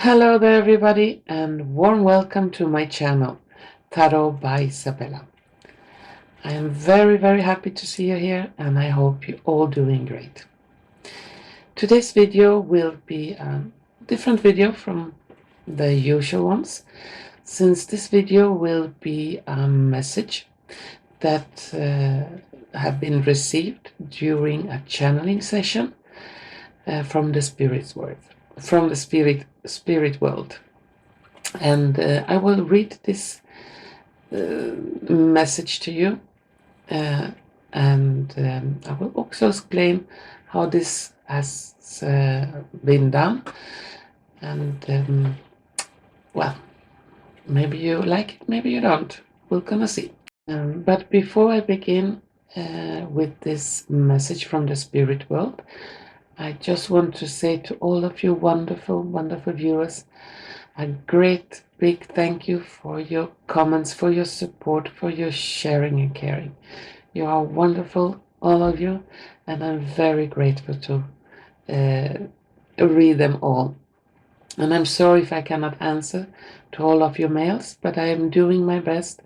Hello there everybody and warm welcome to my channel, Tarot by Izabela. I am very happy to see you here and I hope you're all doing great. Today's video will be a different video from the usual ones, since this video will be a message that have been received during a channeling session from the spirit world. And I will read this message to you, and I will also explain how this has been done. And well, maybe you like it, maybe you don't. We're gonna see. But before I begin with this message from the spirit world, I just want to say to all of you wonderful viewers, a great big thank you for your comments, for your support, for your sharing and caring. You are wonderful, all of you, and I'm very grateful to read them all. And I'm sorry if I cannot answer to all of your mails, but I am doing my best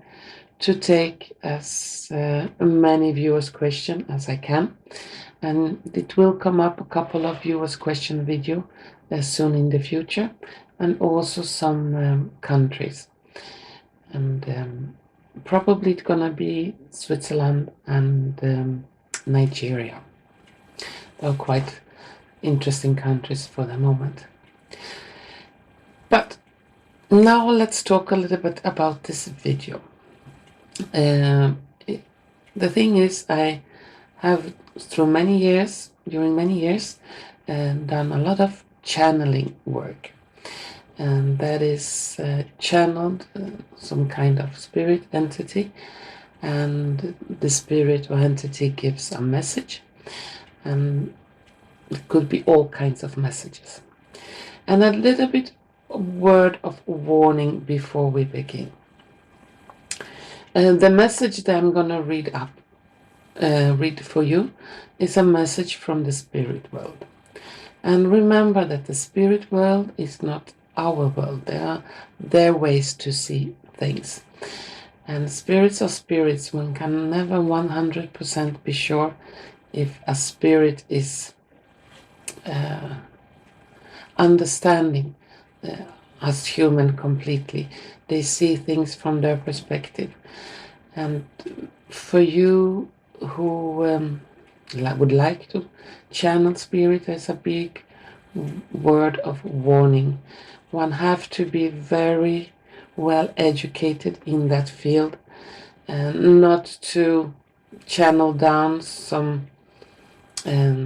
to take as many viewers' questions as I can. And it will come up a couple of viewers' question video soon in the future, and also some countries. And probably it's gonna be Switzerland and Nigeria. They're quite interesting countries for the moment. But now let's talk a little bit about this video. The thing is, I have during many years done a lot of channeling work, and that is channeled some kind of spirit entity, and the spirit or entity gives a message, and it could be all kinds of messages. And a little bit word of warning before we begin. The message that I'm gonna read for you is a message from the spirit world. And remember that the spirit world is not our world. There are their ways to see things. And spirits are spirits. One can never 100% be sure if a spirit is understanding us human completely. They see things from their perspective. And for you who would like to channel spirit, there's a big word of warning. One have to be very well educated in that field, and not to channel down some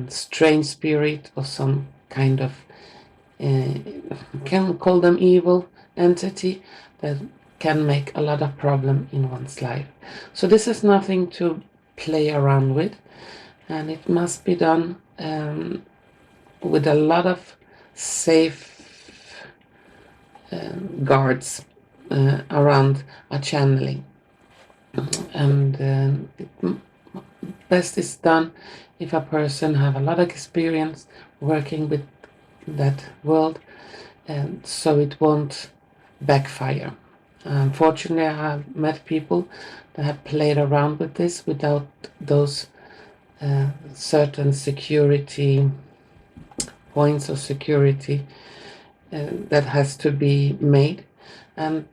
strange spirit or some kind of can call them evil entity that can make a lot of problem in one's life. So this is nothing to play around with, and it must be done with a lot of safe guards around a channeling. And best is done if a person have a lot of experience working with that world, and so it won't backfire. Unfortunately, I have met people that have played around with this without those certain security points of security that has to be made, and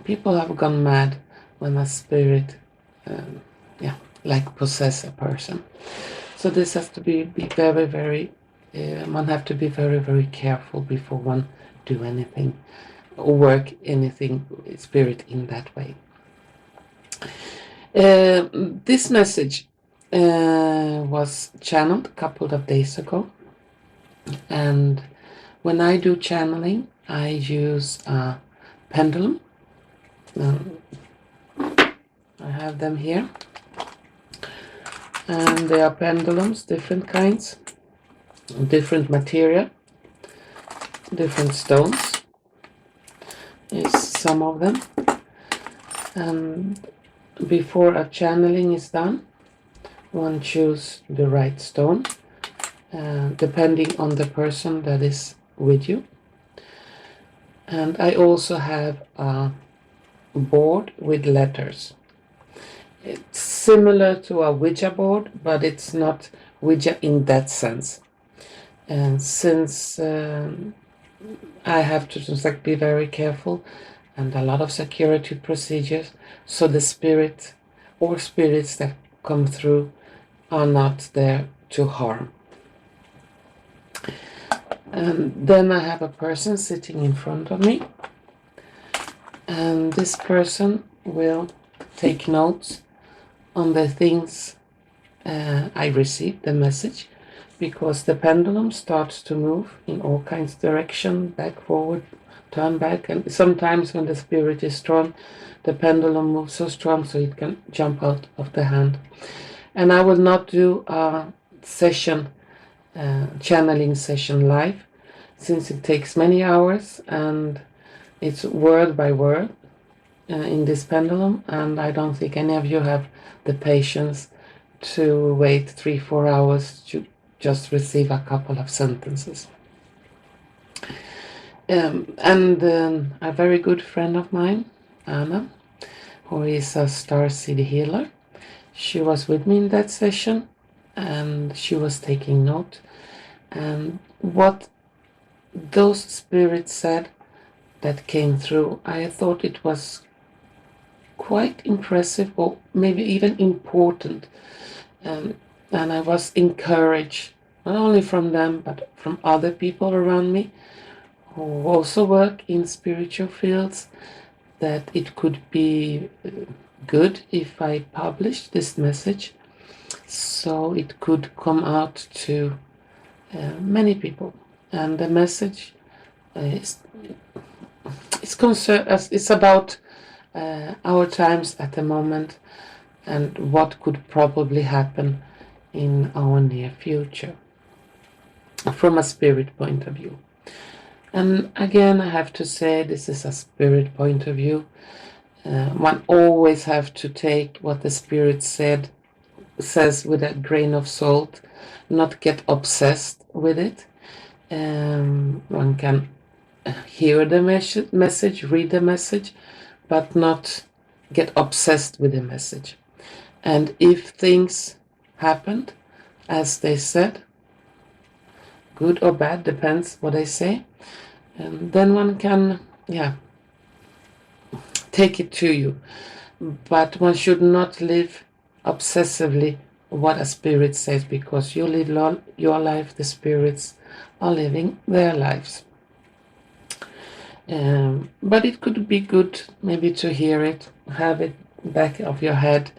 people have gone mad when a spirit like possess a person. So this has to be very one have to be very careful before one do anything or work anything spirit in that way. This message was channeled a couple of days ago, and when I do channeling I use a pendulum. I have them here, and they are pendulums, different kinds, different material, different stones is some of them. And before a channeling is done, one choose the right stone depending on the person that is with you. And I also have a board with letters. It's similar to a Ouija board, but it's not Ouija in that sense. And since I have to just like be very careful and a lot of security procedures, so the spirit or spirits that come through are not there to harm. And then I have a person sitting in front of me, and this person will take notes on the things I received, the message, because the pendulum starts to move in all kinds of direction, back, forward, turn back, and sometimes when the spirit is strong, the pendulum moves so strong so it can jump out of the hand. And I will not do a session, channeling session live, since it takes many hours and it's word by word in this pendulum, and I don't think any of you have the patience to wait 3-4 hours to just receive a couple of sentences. And a very good friend of mine, Anna, who is a starseed healer, she was with me in that session, and she was taking note. And what those spirits said that came through, I thought it was quite impressive, or maybe even important. And I was encouraged, not only from them, but from other people around me who also work in spiritual fields, that it could be good if I published this message so it could come out to many people. And the message is it's about our times at the moment and what could probably happen in our near future from a spirit point of view. And again, I have to say, this is a spirit point of view. One always have to take what the spirit says with a grain of salt, not get obsessed with it. One can hear the message, read the message, but not get obsessed with the message. And if things happened as they said, good or bad, depends what they say, and then one can, take it to you. But one should not live obsessively what a spirit says, because you live your life, the spirits are living their lives. But it could be good maybe to hear it, have it back of your head,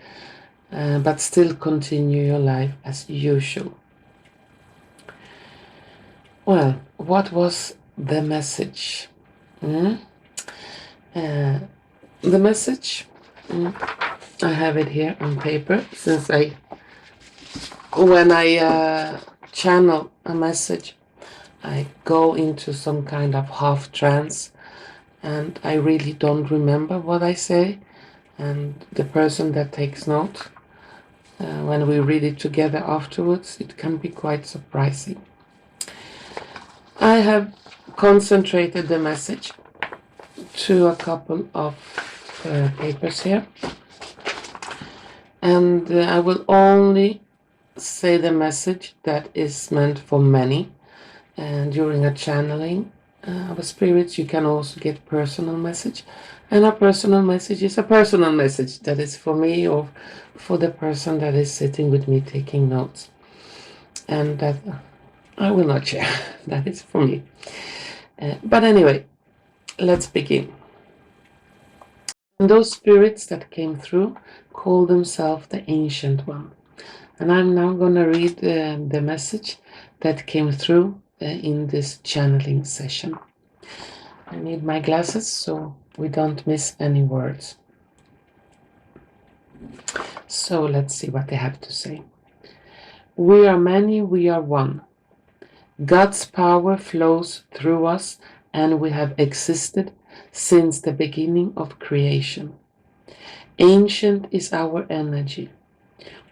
but still continue your life as usual. Well, what was the message? The message, I have it here on paper, since when I channel a message, I go into some kind of half trance, and I really don't remember what I say. And the person that takes note, when we read it together afterwards, it can be quite surprising. I have concentrated the message to a couple of papers here, and I will only say the message that is meant for many. And during a channeling of spirits, you can also get personal message, and a personal message is a personal message that is for me or for the person that is sitting with me taking notes, and that I will not share. That is for me. But anyway, let's begin. And those spirits that came through call themselves the Ancient One. And I'm now going to read the message that came through in this channeling session. I need my glasses so we don't miss any words. So let's see what they have to say. We are many, we are one. God's power flows through us, and we have existed since the beginning of creation. Ancient is our energy.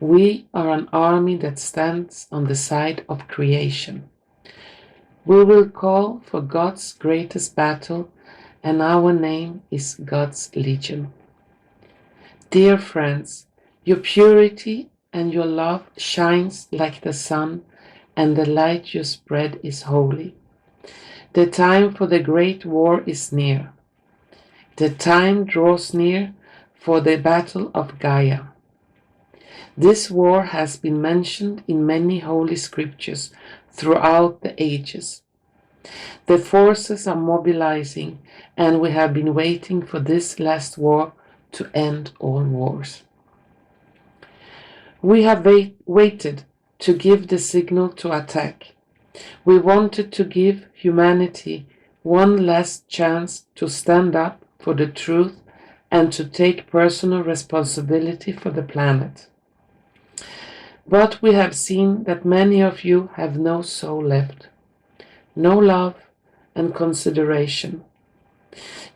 We are an army that stands on the side of creation. We will call for God's greatest battle and our name is God's Legion. Dear friends, your purity and your love shines like the sun, and the light you spread is holy. The time for the great war is near. The time draws near for the battle of Gaia. This war has been mentioned in many holy scriptures throughout the ages. The forces are mobilizing, and we have been waiting for this last war to end all wars. We have waited to give the signal to attack. We wanted to give humanity one last chance to stand up for the truth and to take personal responsibility for the planet. But we have seen that many of you have no soul left, no love and consideration.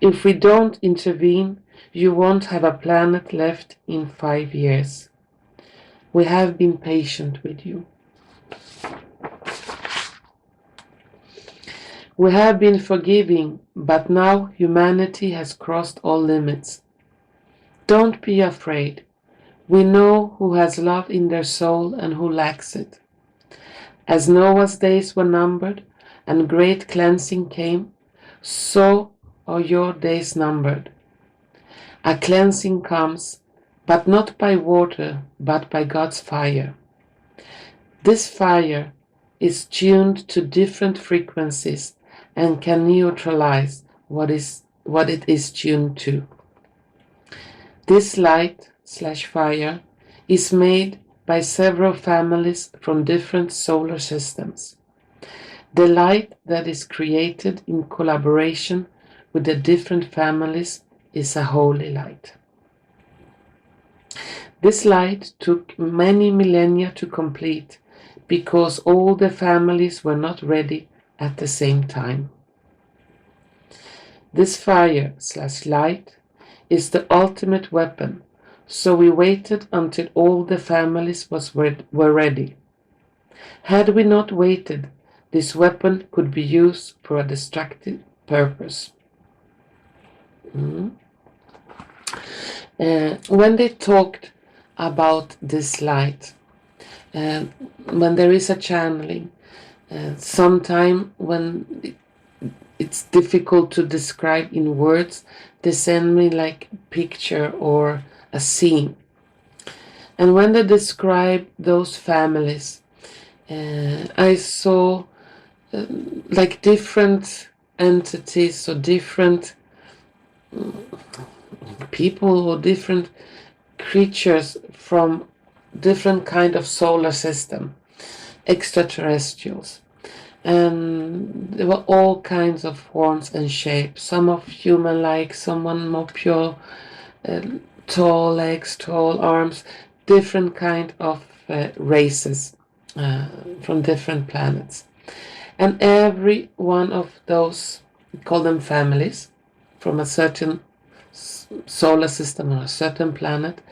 If we don't intervene, you won't have a planet left in 5 years. We have been patient with you. We have been forgiving, but now humanity has crossed all limits. Don't be afraid. We know who has love in their soul and who lacks it. As Noah's days were numbered and great cleansing came, so are your days numbered. A cleansing comes, but not by water, but by God's fire. This fire is tuned to different frequencies and can neutralize what it is tuned to. This light/fire is made by several families from different solar systems. The light that is created in collaboration with the different families is a holy light. This light took many millennia to complete because all the families were not ready at the same time. This fire/light is the ultimate weapon, so we waited until all the families were ready. Had we not waited, this weapon could be used for a destructive purpose. When they talked about this light, when there is a channeling, sometime when it's difficult to describe in words, they send me like a picture or a scene. And when they describe those families, I saw like different entities or different people or different creatures from different kind of solar system, extraterrestrials. And there were all kinds of forms and shapes, some of human-like, someone more pure, tall legs, tall arms, different kind of races from different planets. And every one of those, we call them families, from a certain solar system or a certain planet,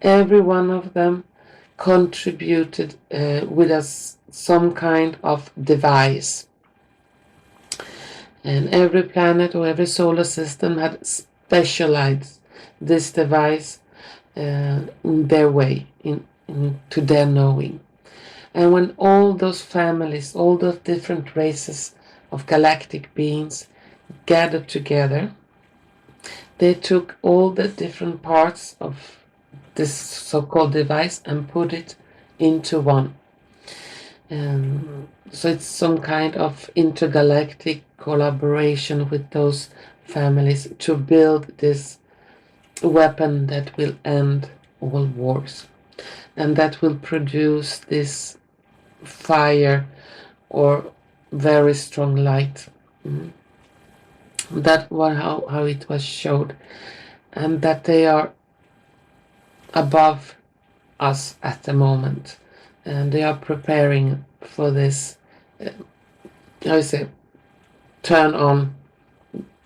every one of them contributed with us some kind of device. And every planet or every solar system had specialized this device in their way, to their knowing. And when all those families, all those different races of galactic beings gathered together, they took all the different parts of this so-called device and put it into one. So it's some kind of intergalactic collaboration with those families to build this weapon that will end all wars, and that will produce this fire or very strong light. That was how it was showed, and that they are above us at the moment, and they are preparing for this, turn on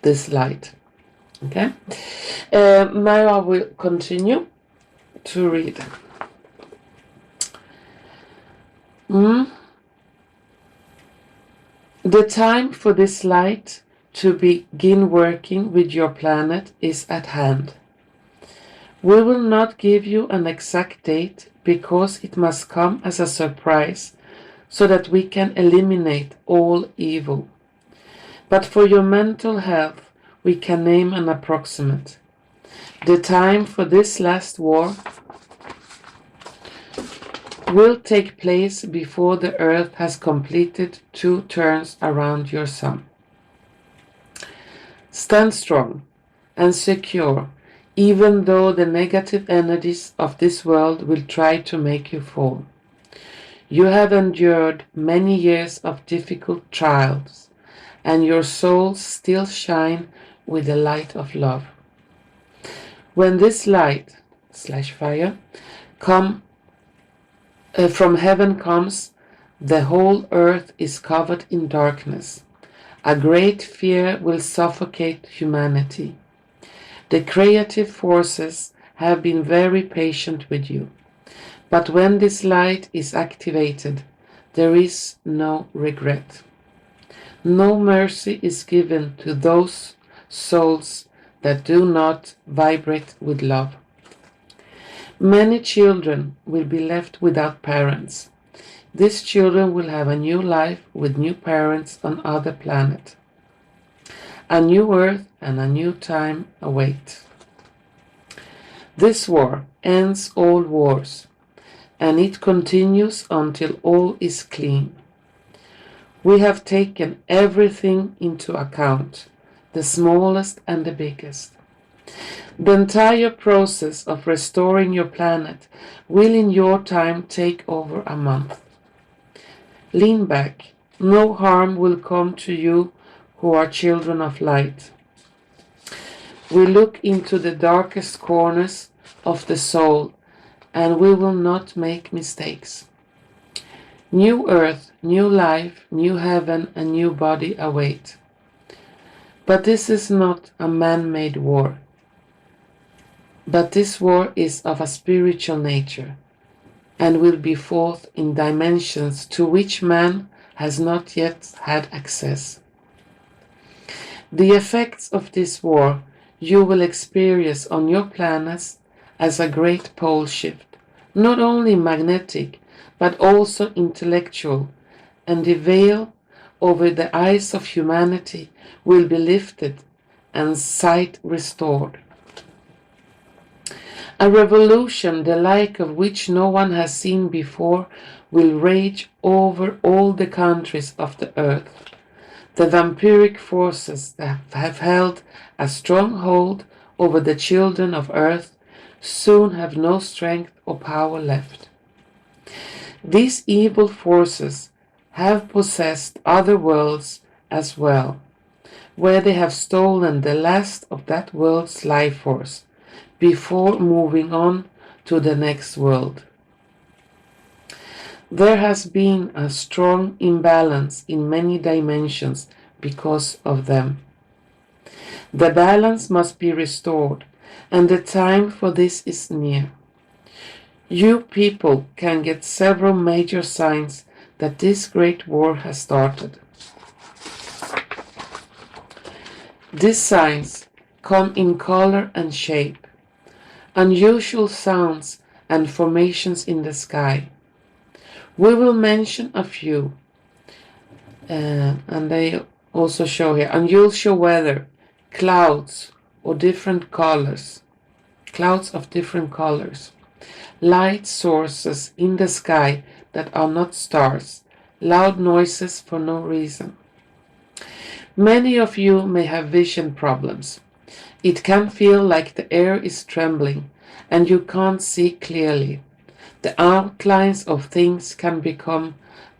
this light. Okay, now I will continue to read. The time for this light to begin working with your planet is at hand. We will not give you an exact date because it must come as a surprise so that we can eliminate all evil. But for your mental health, we can name an approximate. The time for this last war will take place before the Earth has completed 2 turns around your Sun. Stand strong and secure, even though the negative energies of this world will try to make you fall. You have endured many years of difficult trials, and your souls still shine with the light of love. When this light / fire from heaven comes, the whole earth is covered in darkness. A great fear will suffocate humanity. The creative forces have been very patient with you. But when this light is activated, there is no regret. No mercy is given to those souls that do not vibrate with love. Many children will be left without parents. These children will have a new life with new parents on other planet. A new earth and a new time await. This war ends all wars, and it continues until all is clean. We have taken everything into account, the smallest and the biggest. The entire process of restoring your planet will in your time take over a month. Lean back. No harm will come to you who are children of light. We look into the darkest corners of the soul, and we will not make mistakes. New earth, new life, new heaven, and new body await. But this is not a man-made war. But this war is of a spiritual nature, and will be fought in dimensions to which man has not yet had access. The effects of this war you will experience on your planets as a great pole shift, not only magnetic, but also intellectual, and the veil over the eyes of humanity will be lifted and sight restored. A revolution the like of which no one has seen before will rage over all the countries of the earth. The vampiric forces that have held a strong hold over the children of earth soon have no strength or power left. These evil forces have possessed other worlds as well, where they have stolen the last of that world's life force before moving on to the next world. There has been a strong imbalance in many dimensions because of them. The balance must be restored, and the time for this is near. You people can get several major signs that this great war has started. These signs come in color and shape, unusual sounds and formations in the sky. We will mention a few, and they also show here unusual weather, clouds or different colors, clouds of different colors, light sources in the sky that are not stars, loud noises for no reason. Many of you may have vision problems. It can feel like the air is trembling and you can't see clearly. The outlines of things can become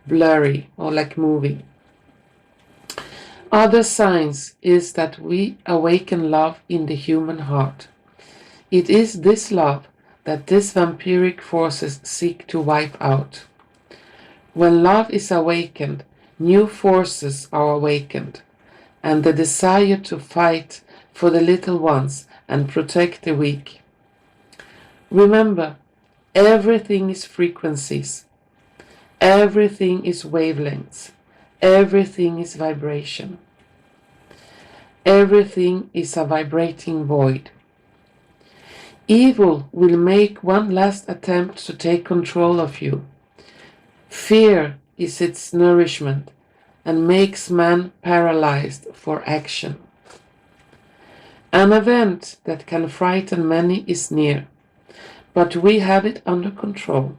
blurry or like moving. Other signs is that we awaken love in the human heart. It is this love that these vampiric forces seek to wipe out. When love is awakened, new forces are awakened, and the desire to fight for the little ones and protect the weak. Remember, everything is frequencies, everything is wavelengths, everything is vibration. Everything is a vibrating void. Evil will make one last attempt to take control of you. Fear is its nourishment and makes man paralyzed for action. An event that can frighten many is near, but we have it under control.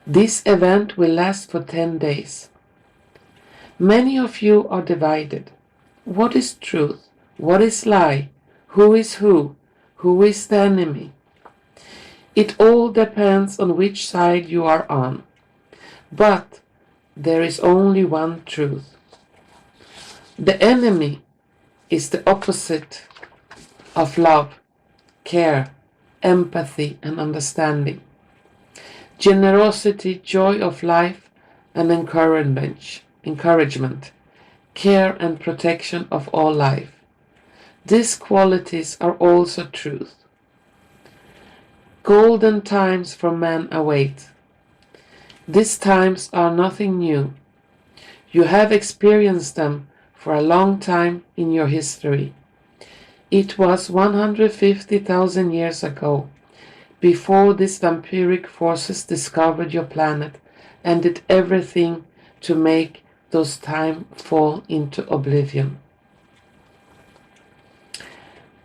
This event will last for 10 days. Many of you are divided. What is truth? What is lie? Who is who? Who is the enemy? It all depends on which side you are on. But there is only one truth. The enemy is the opposite of love, care, empathy, and understanding. Generosity, joy of life, and encouragement, care and protection of all life. These qualities are also truth. Golden times for man await. These times are nothing new. You have experienced them for a long time in your history. It was 150,000 years ago, before these vampiric forces discovered your planet and did everything to make those times fall into oblivion.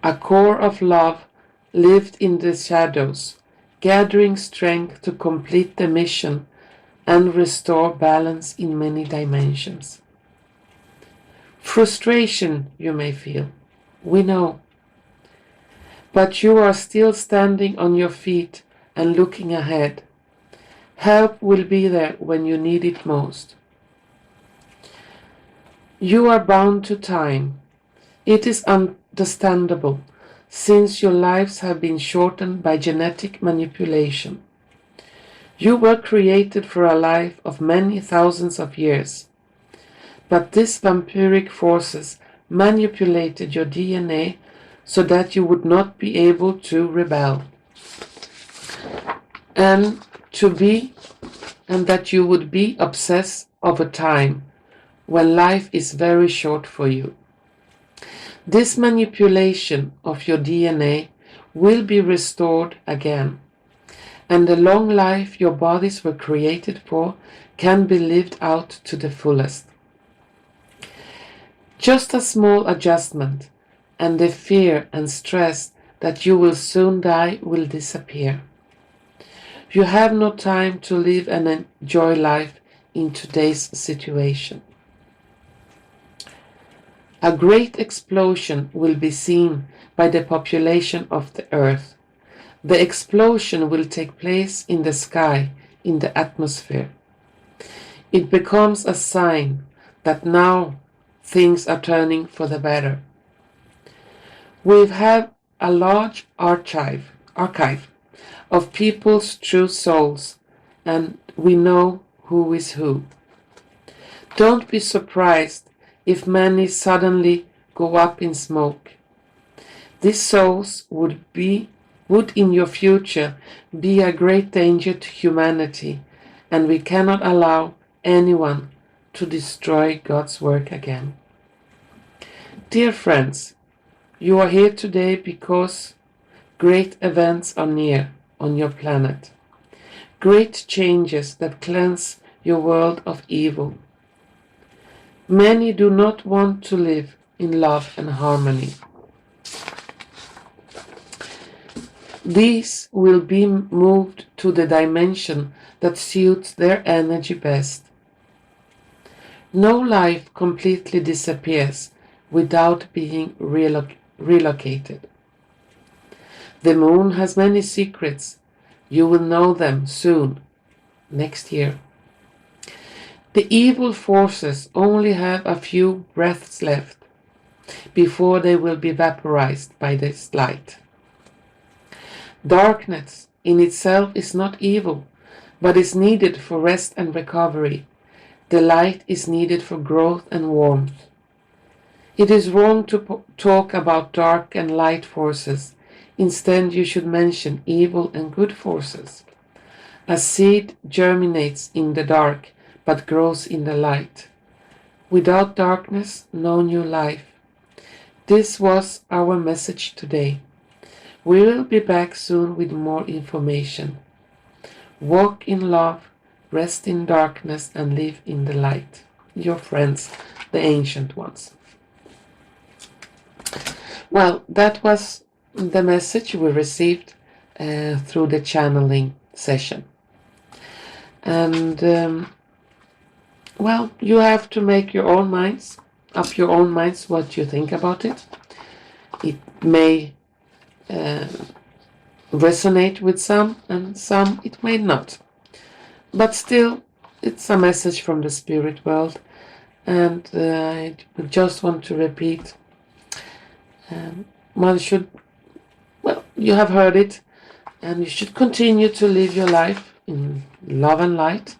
A core of love lived in the shadows, gathering strength to complete the mission and restore balance in many dimensions. Frustration you may feel, we know. But you are still standing on your feet and looking ahead. Help will be there when you need it most. You are bound to time. It is understandable, since your lives have been shortened by genetic manipulation. You were created for a life of many thousands of years. But these vampiric forces manipulated your DNA so that you would not be able to rebel. And that you would be obsessed of a time when life is very short for you. This manipulation of your DNA will be restored again, and the long life your bodies were created for can be lived out to the fullest. Just a small adjustment, and the fear and stress that you will soon die will disappear. You have no time to live and enjoy life in today's situation. A great explosion will be seen by the population of the earth. The explosion will take place in the sky, in the atmosphere. It becomes a sign that now things are turning for the better. We have a large archive of people's true souls, and we know who is who. Don't be surprised if many suddenly go up in smoke. These souls would in your future be a great danger to humanity, and we cannot allow anyone to destroy God's work again. Dear friends, you are here today because great events are near on your planet. Great changes that cleanse your world of evil. Many do not want to live in love and harmony. These will be moved to the dimension that suits their energy best. No life completely disappears without being relocated. The moon has many secrets. You will know them soon, next year. The evil forces only have a few breaths left before they will be vaporized by this light. Darkness in itself is not evil, but is needed for rest and recovery. The light is needed for growth and warmth. It is wrong to talk about dark and light forces. Instead, you should mention evil and good forces. A seed germinates in the dark, but grows in the light. Without darkness, no new life. this was our message today. We will be back soon with more information. Walk in love, rest in darkness, and live in the light. Your friends, the ancient ones. Well, that was the message we received through the channeling session. And well, you have to make your own minds, up your own minds, what you think about it. It may resonate with some, and some it may not. But still, it's a message from the spirit world, and I just want to repeat, one should, well, you have heard it, and you should continue to live your life in love and light.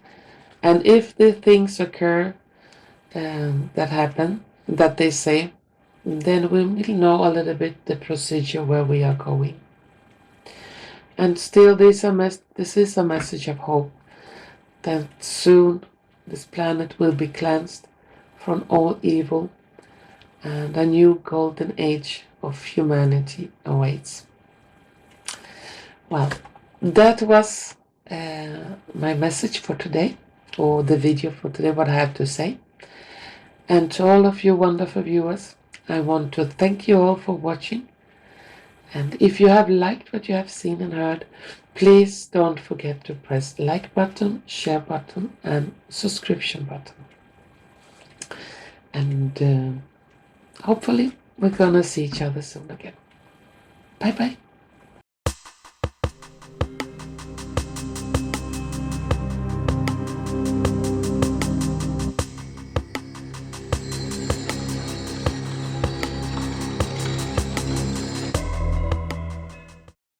And if the things occur that happen, that they say, then we will know a little bit the procedure where we are going. And still, this is a message of hope, that soon this planet will be cleansed from all evil, and a new golden age of humanity awaits. Well, that was my message for today, or the video for today, what I have to say. And to all of you wonderful viewers, I want to thank you all for watching. And if you have liked what you have seen and heard, please don't forget to press the like button, share button, and subscription button. And hopefully we're gonna see each other soon again. Bye bye.